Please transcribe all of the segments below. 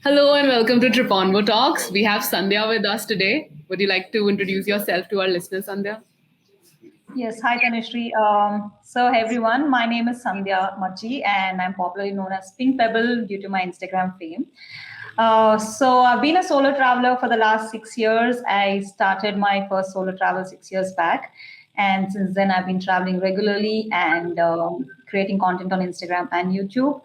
Hello and welcome to Triponvo Talks. We have Sandhya with us today. Would you like to introduce yourself to our listeners, Sandhya? Yes, hi Tanushree. Hey everyone, my name is Sandhya Majji and I'm popularly known as Pink Pebble due to my Instagram fame. I've been a solo traveler for the last 6 years. I started my first solo travel 6 years back, and since then I've been traveling regularly and creating content on Instagram and YouTube.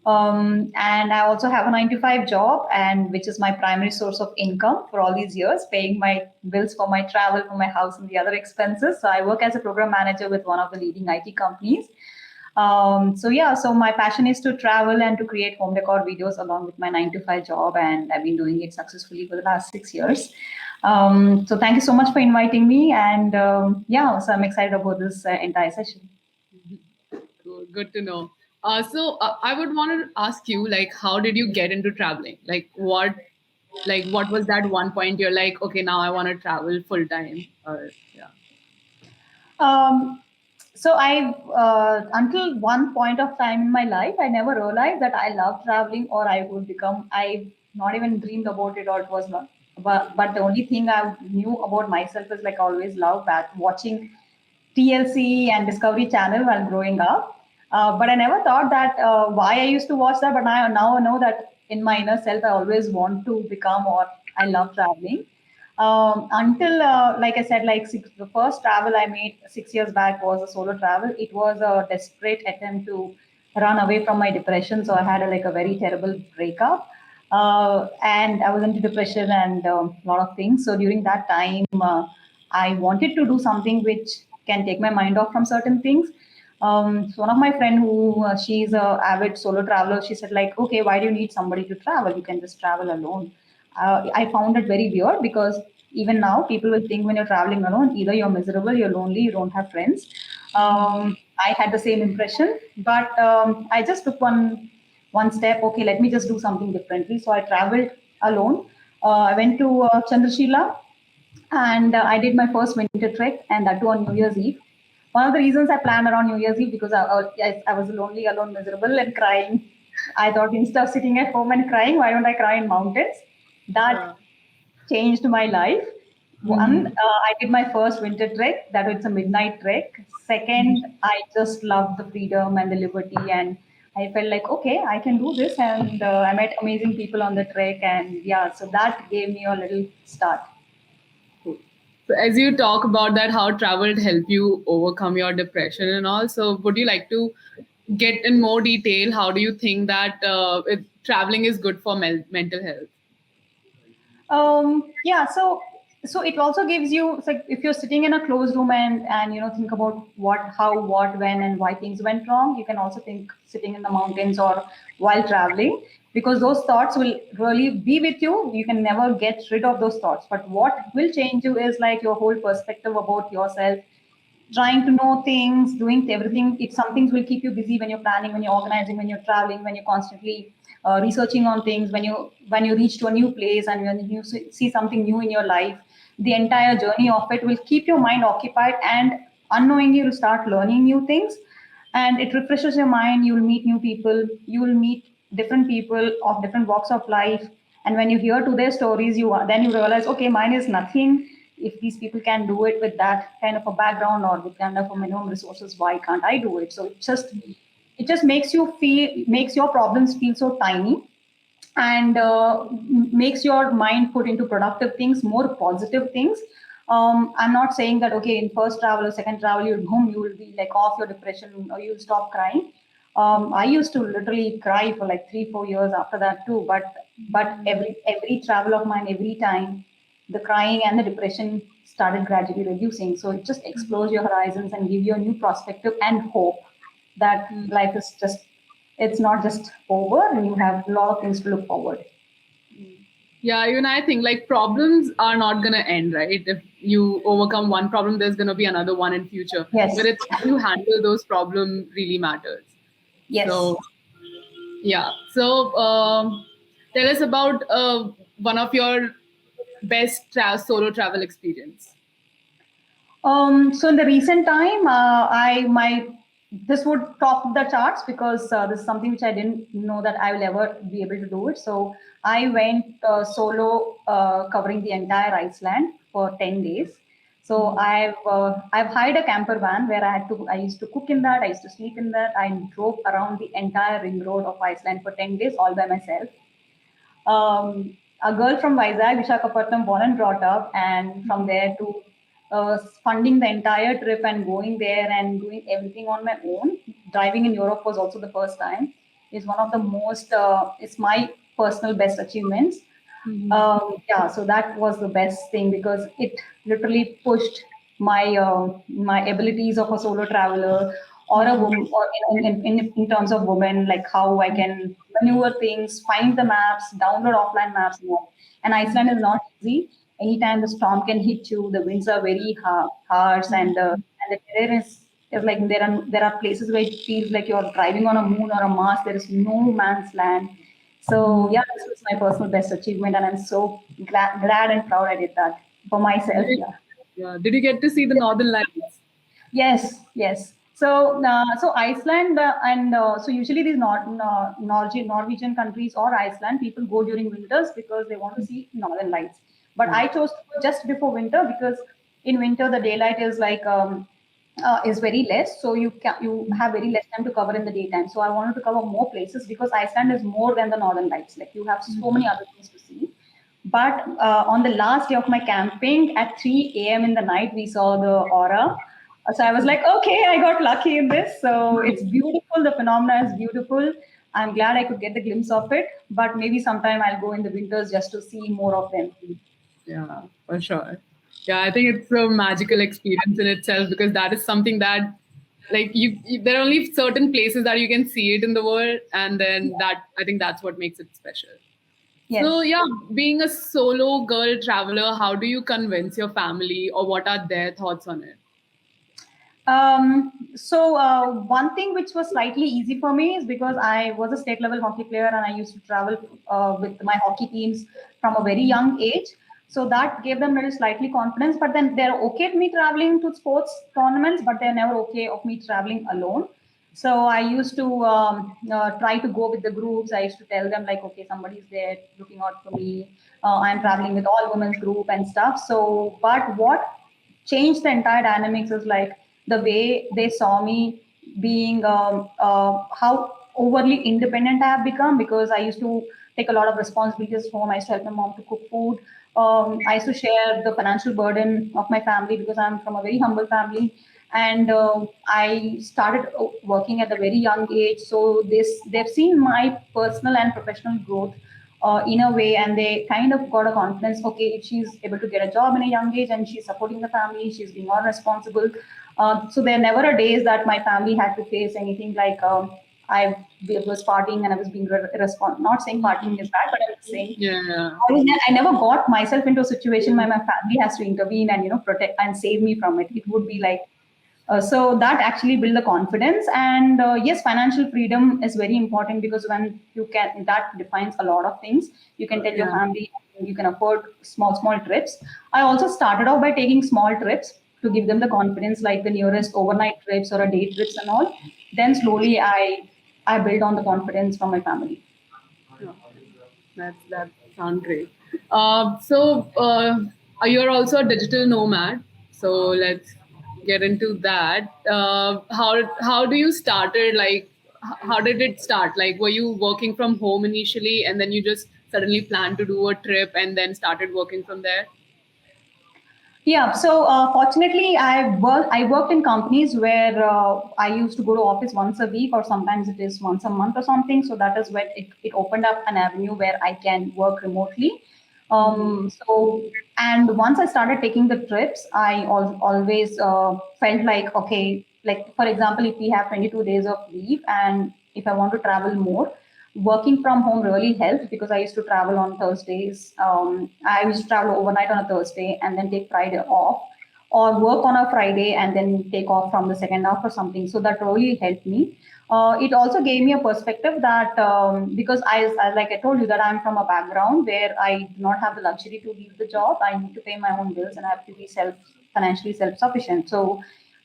And I also have a 9 to 5 job, and which is my primary source of income for all these years, paying my bills for my travel, for my house, and the other expenses. So I work as a program manager with one of the leading IT companies. So my passion is to travel and to create home decor videos along with my 9 to 5 job, and I've been doing it successfully for the last 6 years. So thank you so much for inviting me, and so I'm excited about this entire session. Cool, good to know. I would want to ask you, like, how did you get into traveling? What was that one point you're like, okay, now I want to travel full time? Or yeah. Um, until one point of time in my life, I never realized that I love traveling or I would become. I not even dreamed about it, or it was not. But the only thing I knew about myself is like I always loved that watching TLC and Discovery Channel while growing up. But I never thought that why I used to watch that. But now I know that in my inner self, I always want to become or I love traveling. Until, like I said, the first travel I made 6 years back was a solo travel. It was a desperate attempt to run away from my depression. So I had like a very terrible breakup. And I was into depression and a lot of things. So during that time, I wanted to do something which can take my mind off from certain things. So one of my friend who she's a avid solo traveler, she said like, okay, why do you need somebody to travel? You can just travel alone. I found it very weird because even now people will think when you're traveling alone, either you're miserable, you're lonely, you don't have friends. I had the same impression, but I just took one step. Okay, let me just do something differently. So I traveled alone. I went to Chandrashila and I did my first winter trek, and that too on New Year's Eve. One of the reasons I planned around New Year's Eve because I was lonely, alone, miserable, and crying. I thought instead of sitting at home and crying, why don't I cry in mountains? That Yeah. changed my life. One, Mhm. I did my first winter trek. That was a midnight trek. Second, I just loved the freedom and the liberty, and I felt like okay, I can do this. And I met amazing people on the trek, and yeah, so that gave me a little start. Cool. So as you talk about that, how travel helped you overcome your depression and all, so would you like to get in more detail? How do you think that traveling is good for mental health? Yeah, so it also gives you it's like if you're sitting in a closed room and think about what, how, what, when, and why things went wrong. You can also think sitting in the mountains or while traveling, because those thoughts will really be with you. You can never get rid of those thoughts. But what will change you is like your whole perspective about yourself, trying to know things, doing everything. If some things will keep you busy when you're planning, when you're organizing, when you're traveling, when you're constantly researching on things, when you reach to a new place and when you see something new in your life, the entire journey of it will keep your mind occupied, and unknowingly you'll start learning new things, and it refreshes your mind. You'll meet new people, you will meet different people of different walks of life, and when you hear to their stories, then you realize, okay, mine is nothing. If these people can do it with that kind of a background or with kind of a minimum resources, why can't I do it? So it just makes your problems feel so tiny, and makes your mind put into productive things, more positive things. I'm not saying that okay, in first travel or second travel, you boom, you will be like off your depression or you'll stop crying. I used to literally cry for like 3 4 years after that too. But every travel of mine, every time, the crying and the depression started gradually reducing. So it just explores your horizons and give you a new perspective and hope that life is just, it's not just over and you have a lot of things to look forward. Yeah, even I think like problems are not gonna end, right? If you overcome one problem, there's gonna be another one in future. But Yes. it's how you handle those problems really matters. Yes. So yeah. Tell us about one of your best solo travel experience. So in the recent time, I my this would top the charts because this is something which I didn't know that I will ever be able to do it. So I went solo, covering the entire Iceland for 10 days. So I've hired a camper van where I used to cook in that, I used to sleep in that. I drove around the entire ring road of Iceland for 10 days all by myself. A girl from Vizag, Visakhapatnam, born and brought up, and from there to funding the entire trip and going there and doing everything on my own. Driving in Europe was also the first time. Is one of the most. It's my personal best achievements. Yeah, so that was the best thing because it literally pushed my abilities of a solo traveler or a woman, or in terms of women, like how I can maneuver things, find the maps, download offline maps, and all. And Iceland is not easy. Anytime the storm can hit you, the winds are very harsh, and the terrain is like there are places where it feels like you're driving on a moon or a Mars. There is no man's land. So yeah, this was my personal best achievement, and I'm so glad and proud I did that for myself. Did, Yeah. yeah. Did you get to see the Northern Lights? Yes, yes. So Iceland and so usually these Norwegian countries or Iceland, people go during winters because they want to see northern lights. But Yeah. I chose to go just before winter because in winter the daylight is very less, so you have very less time to cover in the daytime. So I wanted to cover more places because Iceland is more than the northern lights. Like you have so many other things to see. But on the last day of my camping at 3 a.m. in the night, we saw the aura. So I was like, okay, I got lucky in this. So it's beautiful. The phenomena is beautiful. I'm glad I could get the glimpse of it. But maybe sometime I'll go in the winters just to see more of them. Yeah, for sure. Yeah, I think it's a magical experience in itself because that is something that, like, there are only certain places that you can see it in the world, and then that I think that's what makes it special. So, Yes. yeah, being a solo girl traveler, how do you convince your family, or what are their thoughts on it? So one thing which was slightly easy for me is because I was a state level hockey player and I used to travel with my hockey teams from a very young age. So that gave them little slightly confidence. But then they're okay with me traveling to sports tournaments, but they're never okay of me traveling alone. So I used to try to go with the groups. I used to tell them like, okay, somebody's there looking out for me. I'm traveling with all women's group and stuff. So, but what changed the entire dynamics is like the way they saw me being how overly independent I have become because I used to take a lot of responsibilities at home. I used to help my mom to cook food. I used to share the financial burden of my family because I'm from a very humble family. And I started working at a very young age. So they've seen my personal and professional growth in a way, and they kind of got a confidence. Okay, if she's able to get a job in a young age and she's supporting the family, she's being all responsible. So there never a days that my family had to face anything like I was partying and I was being irresponsible. Not saying partying is bad, but I was saying Yeah, I never got myself into a situation where my family has to intervene and protect and save me from it. It would be like so that actually build the confidence. And yes, financial freedom is very important because when you can, that defines a lot of things. You can tell your yeah. family you can afford small trips. I also started off by taking small trips to give them the confidence, like the nearest overnight trips or a day trips and all. Then slowly I build on the confidence from my family. Yeah. That sounds great. You're also a digital nomad. So let's get into that. How do you started? Like, how did it start? Like, were you working from home initially, and then you just suddenly planned to do a trip, and then started working from there? Yeah, so fortunately, I worked in companies where I used to go to office once a week, or sometimes it is once a month or something. So that is when it opened up an avenue where I can work remotely. And once I started taking the trips, I always felt like, okay, like for example, if we have 22 days of leave and if I want to travel more, working from home really helped because I used to travel on Thursdays. I used to travel overnight on a Thursday and then take Friday off, or work on a Friday and then take off from the second half or something. So that really helped me. It also gave me a perspective that because like I told you that I'm from a background where I do not have the luxury to leave the job. I need to pay my own bills and I have to be financially self sufficient. So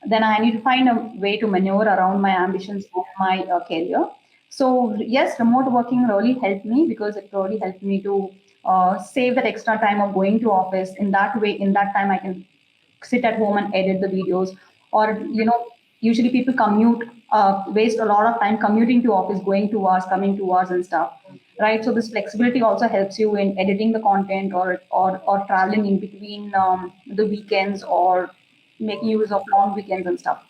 then I need to find a way to maneuver around my ambitions and my career. So yes, remote working really helped me because it really helped me to save that extra time of going to office. In that way, in that time, I can sit at home and edit the videos. Or usually people commute, waste a lot of time commuting to office, going 2 hours, coming 2 hours and stuff, right? So this flexibility also helps you in editing the content, or traveling in between the weekends, or making use of long weekends and stuff.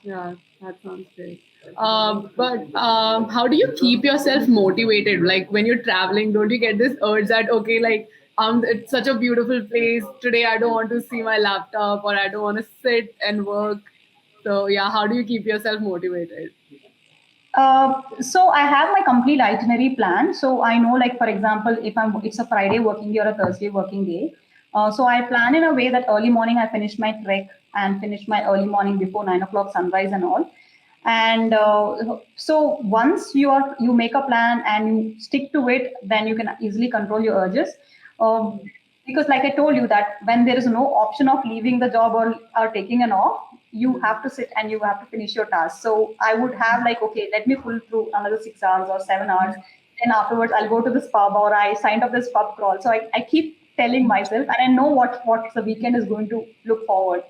Yeah, that sounds great. But how do you keep yourself motivated? Like when you're traveling, don't you get this urge that okay, like it's such a beautiful place today. I don't want to see my laptop or I don't want to sit and work. So yeah, how do you keep yourself motivated? So I have my complete itinerary plan. So I know, like for example, if it's a Friday working day or a Thursday working day. So I plan in a way that early morning I finish my trek and finish my early morning before 9 o'clock sunrise and all. And so once you make a plan and you stick to it, then you can easily control your urges. Because like I told you that when there is no option of leaving the job, or taking an off, you have to sit and you have to finish your task. So I would have like, okay, let me pull through another 6 hours or 7 hours. Then afterwards I'll go to this pub, or I signed up this pub crawl. So I keep telling myself, and I know what the weekend is going to look forward.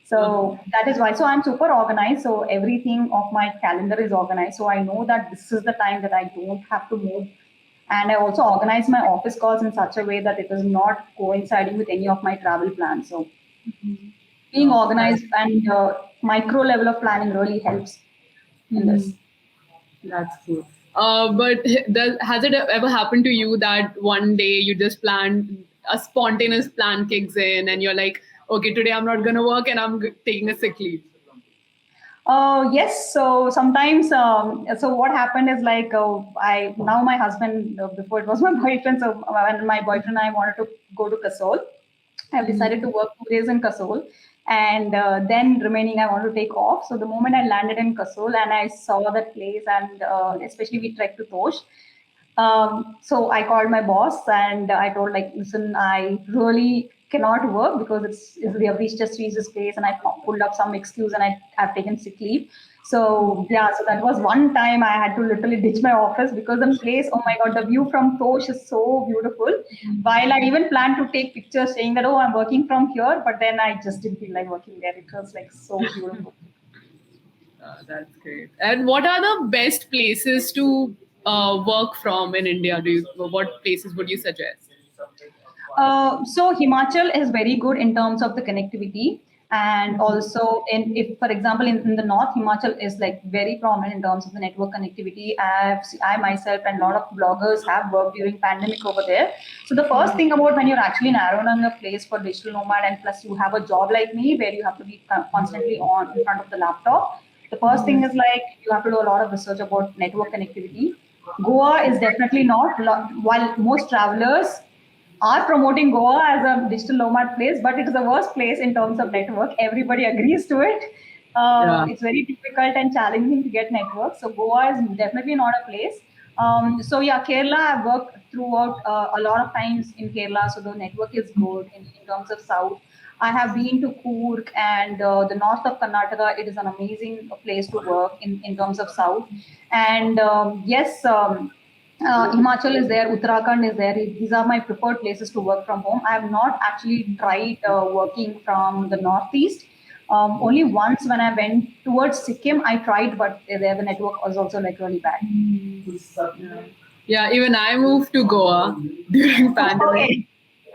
So that is why. So I'm super organized. So everything of my calendar is organized. So I know that this is the time that I don't have to move. And I also organize my office calls in such a way that it is not coinciding with any of my travel plans. So being Oh, that's organized and micro level of planning really helps in this. that's cool. But has it ever happened to you that one day you just planned a spontaneous plan kicks in and you're like, okay, today I'm not gonna work and I'm taking a sick leave. Yes. So sometimes, so what happened is like, I now my husband, before it was my boyfriend. So when my boyfriend and I wanted to go to Kasol, I've decided to work 2 days in Kasol, and then remaining I want to take off. So the moment I landed in Kasol and I saw that place, and especially we trekked to Tosh. So I called my boss and I told, like, listen, I really cannot work because we have just reached this place, and I pulled up some excuse and have taken sick leave. So yeah, so that was one time I had to literally ditch my office because the place, oh my god, the view from Tosh is so beautiful. While I even planned to take pictures saying that, oh, I'm working from here, but then I just didn't feel like working there. It was like so beautiful. That's great. And what are the best places to work from in India? What places would you suggest? So Himachal is very good in terms of the connectivity, and also if for example in the north, Himachal is like very prominent in terms of the network connectivity. I myself and a lot of bloggers have worked during pandemic over there. So the first thing about when you're actually narrowed on a place for digital nomad, and plus you have a job like me where you have to be constantly on in front of the laptop. The first thing is like you have to do a lot of research about network connectivity. Goa is definitely not. While most travelers are promoting Goa as a digital nomad place, but it is the worst place in terms of network. Everybody agrees to it. Yeah. It's very difficult and challenging to get network. So Goa is definitely not a place. So yeah, Kerala, I've worked throughout a lot of times in Kerala, so the network is good in terms of south. I have been to Coorg and the north of Karnataka. It is an amazing place to work in terms of south. And yes, Himachal is there, Uttarakhand is there. These are my preferred places to work from home. I have not actually tried working from the northeast. Only once when I went towards Sikkim, I tried, but there the network was also like really bad. Yeah. Yeah, even I moved to Goa during pandemic. Okay.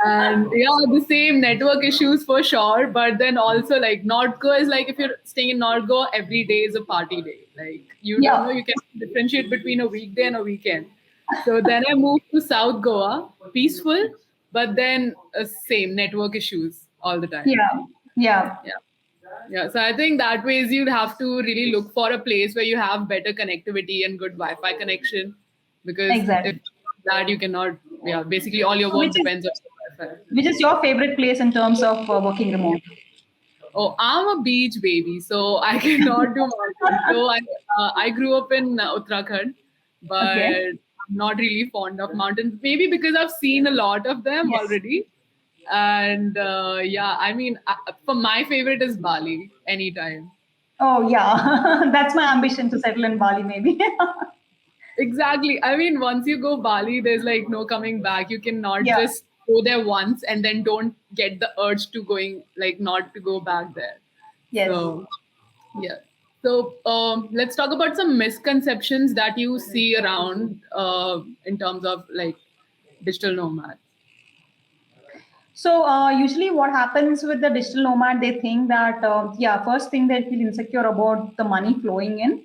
And yeah, the same network issues for sure. But then also like North Goa is like if you're staying in North Goa, every day is a party day. Like you don't know, Yeah. you can differentiate between a weekday and a weekend. So then I moved to South Goa, peaceful, but then same network issues all the time. Yeah. Yeah. Yeah. Yeah. So I think that ways you'd have to really look for a place where you have better connectivity and good Wi-Fi connection. Because if Exactly. that you cannot, yeah, basically all your So work depends on Wi-Fi. which is your favorite place in terms of working remote? Oh, I'm a beach baby, so I cannot do mountains. So I grew up in Uttarakhand, but Okay. I'm not really fond of mountains. Maybe because I've seen a lot of them Yes. already. And yeah, I mean, for my favorite is Bali anytime. Oh yeah, that's my ambition to settle in Bali maybe. Exactly. I mean, once you go Bali, there's like no coming back. You cannot Yeah. just go there once and then don't get the urge to going, like, not to go back there. Yes. So yeah. So let's talk about some misconceptions that you see around in terms of like digital nomads. So usually, what happens with the digital nomad? They think that yeah, first thing they feel insecure about the money flowing in.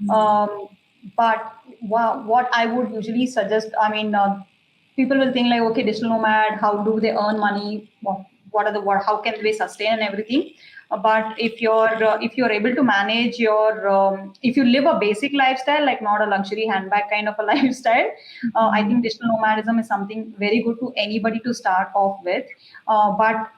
Um, but what I would usually suggest, I mean, people will think like, okay, digital nomad, how do they earn money? What are the what? How can they sustain and everything? But if you're able to manage your if you live a basic lifestyle, like not a luxury handbag kind of a lifestyle, I think digital nomadism is something very good to anybody to start off with. But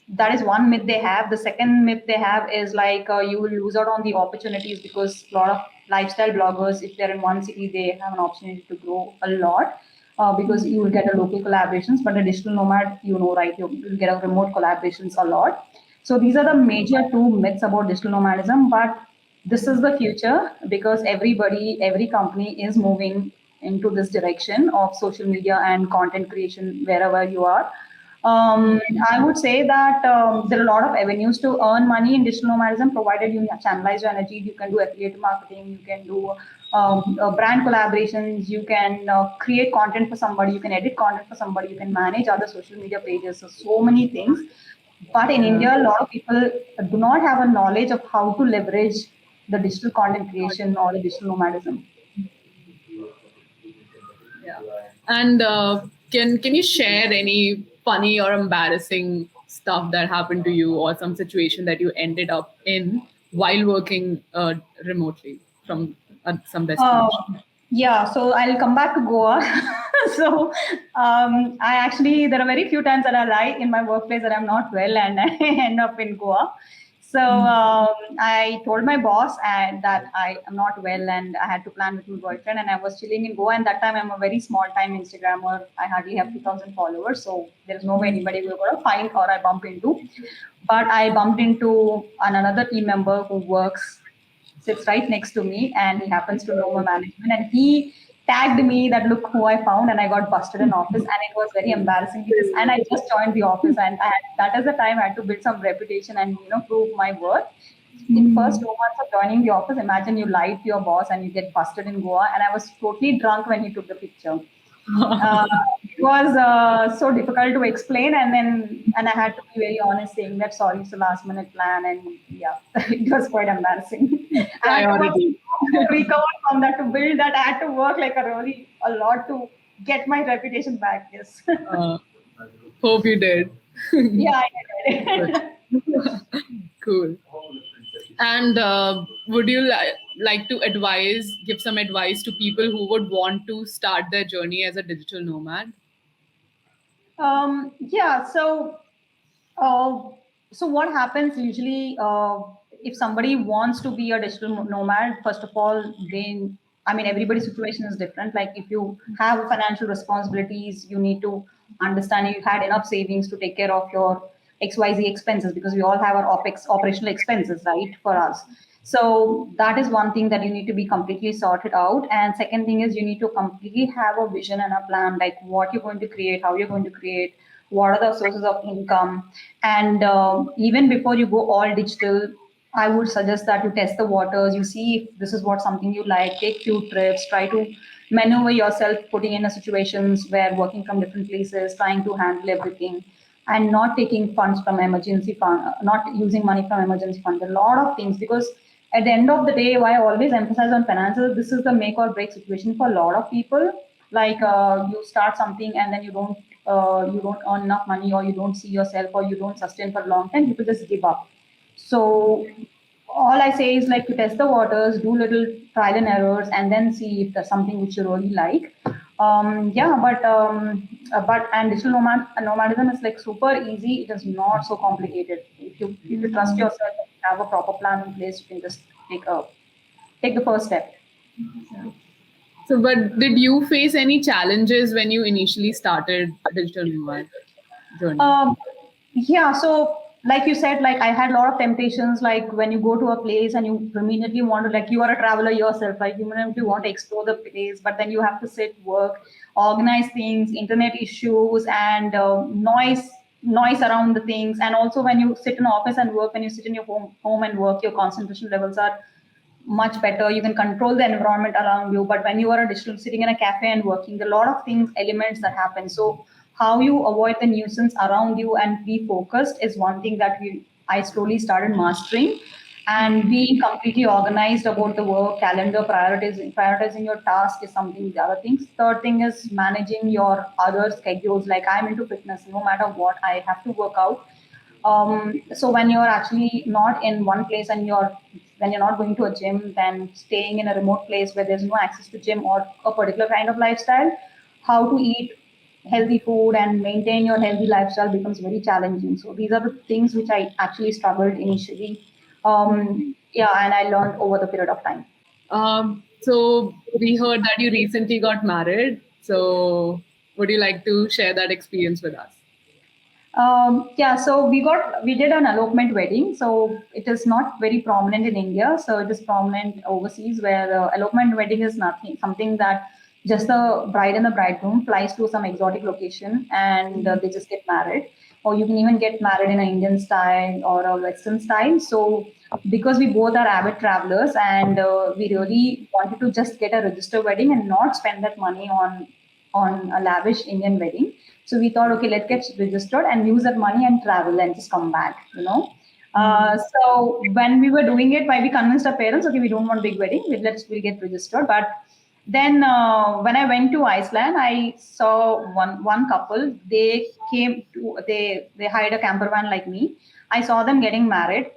that is one myth they have. The second myth they have is like you will lose out on the opportunities because a lot of lifestyle bloggers, if they're in one city, they have an opportunity to grow a lot. Because you will get a local collaborations, but a digital nomad, you know, right? You'll get a remote collaborations a lot. So these are the major two myths about digital nomadism. But this is the future because every company is moving into this direction of social media and content creation wherever you are. I would say that there are a lot of avenues to earn money in digital nomadism, provided you channelize your energy. You can do affiliate marketing, you can do brand collaborations, you can create content for somebody, you can edit content for somebody, you can manage other social media pages. So many things. But in Yeah. India, a lot of people do not have a knowledge of how to leverage the digital content creation or the digital nomadism. Yeah. And can you share any funny or embarrassing stuff that happened to you, or some situation that you ended up in while working remotely from some Uh, destination? yeah, so I'll come back to Goa. So I actually, there are very few times that I lie in my workplace that I'm not well and I end up in Goa. So I told my boss that I am not well and I had to plan with my boyfriend and I was chilling in Goa. And that time I'm a very small time Instagrammer. I hardly have 2,000 followers. So there's no way anybody will go to find or I bump into. But I bumped into another team member who works sits right next to me and he happens to know my management and he tagged me that look who I found and I got busted in office and it was very embarrassing because and I just joined the office and that is the time I had to build some reputation and prove my worth. In first 2 months of joining the office, imagine you lie to your boss and you get busted in Goa and I was totally drunk when he took the picture. uh, it was so difficult to explain and I had to be very honest saying that sorry it's a last minute plan and yeah it was quite embarrassing. And afterwards Priority. to recover from that to build that I had to work like a lot to get my reputation back. Yes. Uh, Hope you did. Yeah, I did. Cool. And would you like to give some advice to people who would want to start their journey as a digital nomad? Yeah, Uh, so what happens usually if somebody wants to be a digital nomad, first of all, I mean, everybody's situation is different. Like if you have financial responsibilities, you need to understand you had enough savings to take care of your XYZ expenses because we all have our OPEX operational expenses, right, for us. So that is one thing that you need to be completely sorted out. And second thing is you need to completely have a vision and a plan, like what you're going to create, how you're going to create, what are the sources of income, and even before you go all digital, I would suggest that you test the waters, you see if this is what something you like, take few trips, try to maneuver yourself, putting in a situations where working from different places, trying to handle everything and not taking funds from emergency fund, not using money from emergency fund, a lot of things. Because at the end of the day, why I always emphasize on finances, this is the make or break situation for a lot of people. Like you start something and then you don't earn enough money or you don't see yourself or you don't sustain for a long time, people just give up. So all I say is like to test the waters, do little trial and errors, and then see if there's something which you really like. Yeah, but and digital nomadism is like super easy. It is not so complicated. If you trust yourself, and you have a proper plan in place, you can just take the first step. So, but did you face any challenges when you initially started digital nomad? journey? Um, yeah, so like you said, like I had a lot of temptations. Like when you go to a place and you immediately want to, like you are a traveler yourself, like you immediately want to explore the place, but then you have to sit, work, organize things, internet issues, and noise around the things. And also when you sit in office and work, when you sit in your home and work, your concentration levels are much better. You can control the environment around you. But when you are a digital sitting in a cafe and working, there are a lot of things, elements that happen. So how you avoid the nuisance around you and be focused is one thing that I slowly started mastering. And being completely organized about the work, calendar, prioritizing your task is something. The other things. Third thing is managing your other schedules. Like I'm into fitness, no matter what, I have to work out. So when you're actually not in one place and when you're not going to a gym, then staying in a remote place where there's no access to gym or a particular kind of lifestyle, how to eat healthy food and maintain your healthy lifestyle becomes very challenging. So these are the things which I actually struggled initially. Yeah, and I learned over the period of time. So we heard that you recently got married. So would you like to share that experience with us? Yeah, so we did an elopement wedding. So it is not very prominent in India. So it is prominent overseas, where the elopement wedding is nothing something that just the bride and the bridegroom flies to some exotic location and they just get married. Or you can even get married in an Indian style or a Western style. So because we both are avid travelers and we really wanted to just get a register wedding and not spend that money on a lavish Indian wedding. So we thought, okay, let's get registered and use that money and travel and just come back, you know. So when we were doing it, why we convinced our parents, okay, we don't want a big wedding, we'll get registered. But then when I went to Iceland, I saw one couple. They hired a camper van like me. I saw them getting married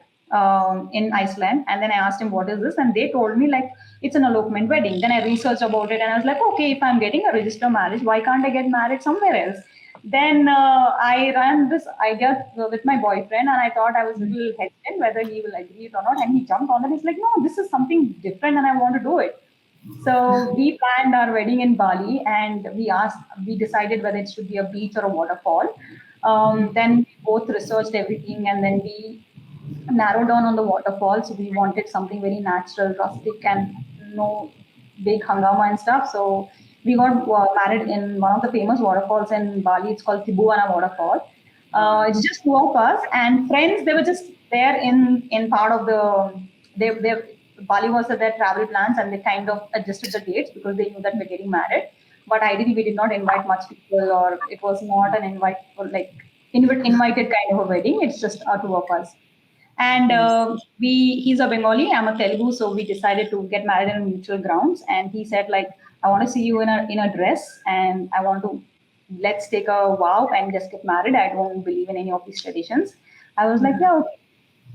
in Iceland, and then I asked him what is this, and they told me like it's an elopement wedding. Then I researched about it, and I was like, okay, if I'm getting a registered marriage, why can't I get married somewhere else? Then I ran this idea with my boyfriend, and I thought I was a little hesitant whether he will agree it or not. And he jumped on it. He's like, no, this is something different, and I want to do it. So we planned our wedding in Bali, and we decided whether it should be a beach or a waterfall. Then we both researched everything, and then we narrowed down on the waterfall. So we wanted something very natural, rustic, and no big hangama and stuff. So we got married in one of the famous waterfalls in Bali. It's called Tibuana Waterfall. It's just two of us and friends. They were just there in part of the they Bali was their travel plans, and they kind of adjusted the dates because they knew that we're getting married. But ideally, we did not invite much people, or it was not an invite or like invited kind of a wedding. It's just two of us. And Nice. he's a Bengali, I'm a Telugu, so we decided to get married on mutual grounds. And he said like, I want to see you in a dress, and I want to let's take a vow and just get married. I don't believe in any of these traditions. I was like, yeah, okay.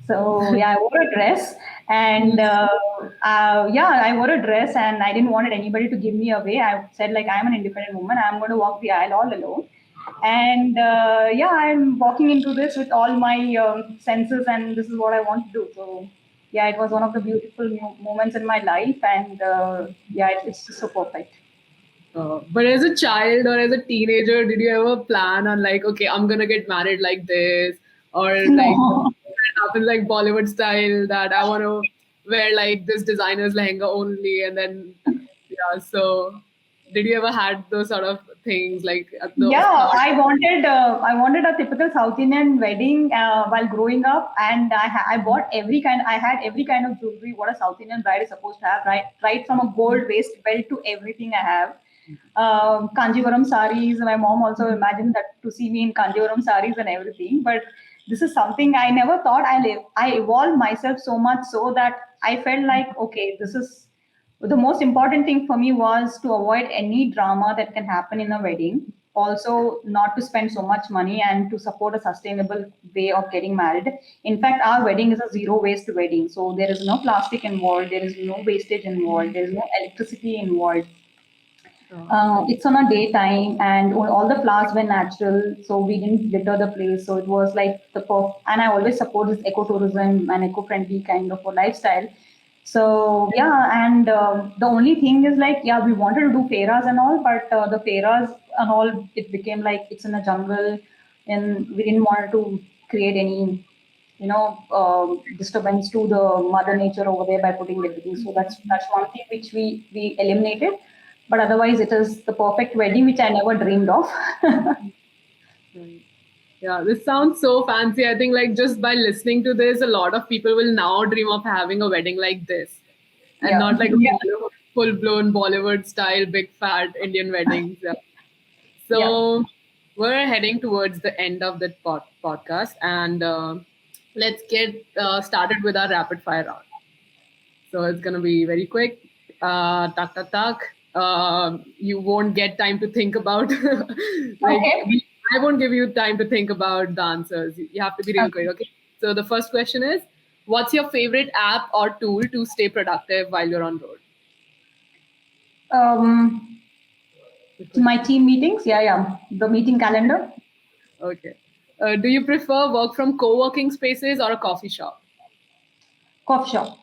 So yeah, I wore a dress, and yeah, I wore a dress, and I didn't want anybody to give me away. I said like, I'm an independent woman. I'm going to walk the aisle all alone, and yeah, I'm walking into this with all my senses, and this is what I want to do. So yeah, it was one of the beautiful moments in my life, and yeah, it's just so perfect. But as a child or as a teenager, did you ever plan on like, okay, I'm gonna get married like this, or like No. it happens like Bollywood style that I want to wear like this designer's lehenga only, and then yeah. So, did you ever had those sort of things like those Yeah, thoughts? I wanted a typical South Indian wedding while growing up, and I bought every kind. I had every kind of jewelry what a South Indian bride is supposed to have, right from a gold waist belt to everything I have. Kanjivaram saris. My mom also imagined that to see me in Kanjivaram saris and everything. But this is something I never thought I live. I evolved myself so much so that I felt like okay, this is the most important thing for me was to avoid any drama that can happen in a wedding. Also, not to spend so much money and to support a sustainable way of getting married. In fact, our wedding is a zero waste wedding. So there is no plastic involved, there is no wastage involved, there is no electricity involved. It's on a daytime, and all the flowers were natural, so we didn't litter the place. So it was like and I always support this ecotourism and eco-friendly kind of a lifestyle. So yeah, and the only thing is like, yeah, we wanted to do fairas and all, but the fairas and all, it became like it's in a jungle. and we didn't want to create any disturbance to the mother nature over there by putting everything. So that's one thing which we eliminated. But otherwise, it is the perfect wedding which I never dreamed of. Right. Yeah, this sounds so fancy. I think like just by listening to this, a lot of people will now dream of having a wedding like this, and Yeah, not like a full blown Bollywood style big fat Indian weddings. Yeah. yeah, So we're heading towards the end of the podcast, and let's get started with our rapid fire round. So it's gonna be very quick. Tak tak tak. You won't get time to think about like okay, I won't give you time to think about the answers. You have to be real quick. okay. Okay. So the first question is, what's your favorite app or tool to stay productive while you're on road? Um, Good my question. team meetings, yeah, the meeting calendar, Okay. Do you prefer work from co-working spaces or a coffee shop? coffee shop,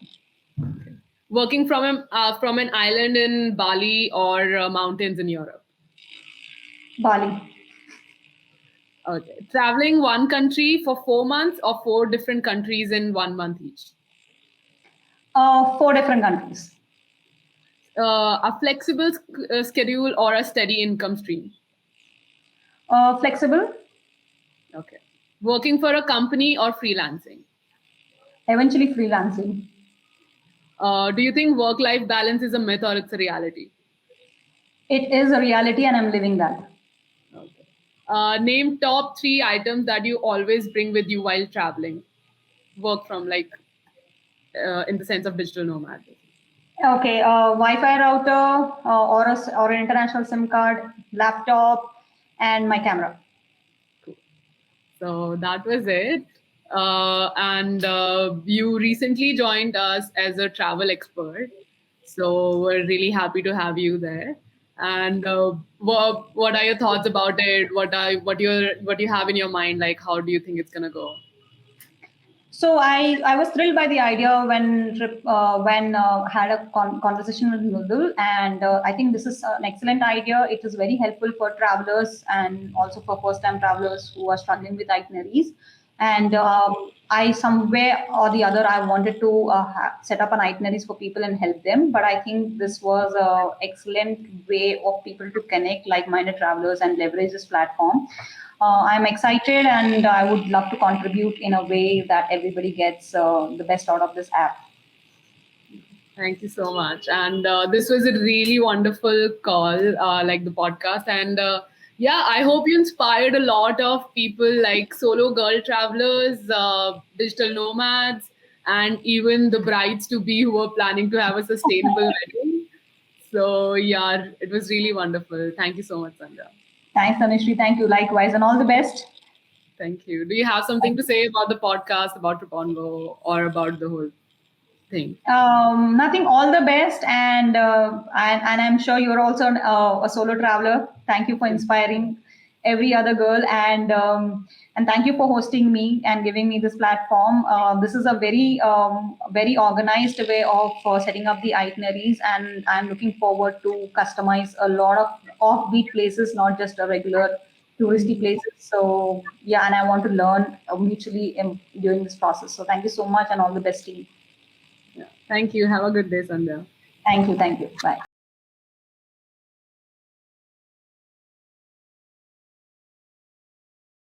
Working from an island in Bali or mountains in Europe? Bali, Okay. Traveling one country for 4 months or four different countries in 1 month each? four different countries, A flexible schedule or a steady income stream? flexible, Okay. Working for a company or freelancing? eventually freelancing. Do you think work life balance is a myth or it's a reality? It is a reality, and I'm living that. Okay. Name top three items that you always bring with you while traveling. Work from, like, in the sense of digital nomad. Okay, Wi-Fi router or an international SIM card, laptop, and my camera. Cool. So that was it. And you recently joined us as a travel expert. So we're really happy to have you there. And what are your thoughts about it? What you have in your mind? Like, how do you think it's gonna go? So I was thrilled by the idea when had a conversation with Nudul, and I think this is an excellent idea. It is very helpful for travelers and also for first time travelers who are struggling with itineraries. And I somewhere or the other I wanted to set up an itineraries for people and help them. But I think this was a excellent way of people to connect like-minded travelers and leverage this platform. I'm excited and I would love to contribute in a way that everybody gets the best out of this app. Thank you so much. And this was a really wonderful call, like the podcast. And yeah, I hope you inspired a lot of people like solo girl travelers, digital nomads, and even the brides to be who are planning to have a sustainable wedding. So yeah, it was really wonderful. Thank you so much, Sandhya. Thanks, Tanushree. Thank you. Likewise, and all the best. Thank you. Do you have something to say about the podcast, about Triponvo, or about the whole thing? Nothing. All the best, and I'm sure you're also a solo traveler. Thank you for inspiring every other girl, and thank you for hosting me and giving me this platform. This is a very organized way of setting up the itineraries, and I'm looking forward to customize a lot of offbeat places, not just a regular touristy places. So yeah, and I want to learn mutually during this process. So thank you so much, and all the best, team. Yeah. Thank you. Have a good day, Sandhya. Thank you. Thank you. Bye.